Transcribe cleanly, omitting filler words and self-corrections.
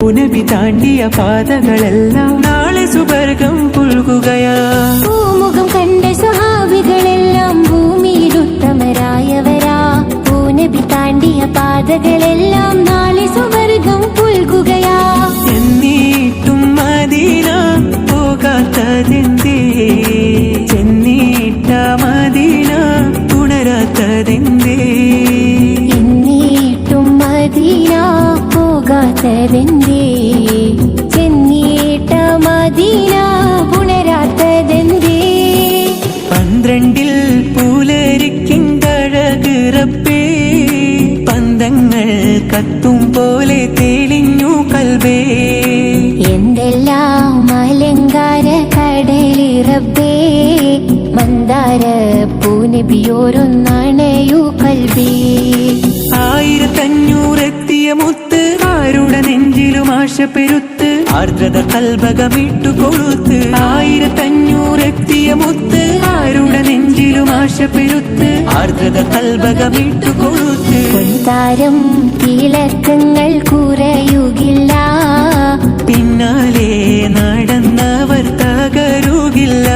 നബി താണ്ടിയ പാതകളെല്ലാം നാളെ സുവർഗം പുൽകുകയാ. പൂമുഖം കണ്ട സ്വഹാബികളെല്ലാം ഭൂമിയിലുത്തമരായവരാ. നബി താണ്ടിയ പാതകളെല്ലാം നാളെ സുവർഗം പുൽകുകയാ. എന്നിട്ടും മദീന പോകാത്തതെന്തേ? ചെന്നിട്ട മദീന ഉണരാത്തതെന്തേ? എന്നിട്ടും മദീന പോകാത്തതെന്തേ? ചെന്നിട്ട മദീന ഉണരാത്തതെന്തേ? 12 പുലരിക്കിണ്ടഴക് റബ്ബേ, പന്തങ്ങൾ കത്തും പോലെ തെളിഞ്ഞു കൽബേ. എന്തെല്ലാം അലങ്കാര കടലി റബ്ബേ, മന്ദാര പൂനബിയോരൊന്നണയു കൽബേ. 1500 എത്തിയ മുത്ത് ആരുടെ നെഞ്ചിലും ആശ പെരുത്ത് ആർദ്രത കൽബകമിട്ടു കൊളുത്ത്. 1500 എത്തിയ മുത്ത് ആരുടെ നെഞ്ചിലും ആശ പെരുത്ത് ആർദ്രത കൽബകമിട്ടു കൊളുത്ത്. പൊൻതാരം തിളക്കങ്ങൾ കുറയുകില്ല, പിന്നാലെ നടന്നവർ തകരുകില്ല.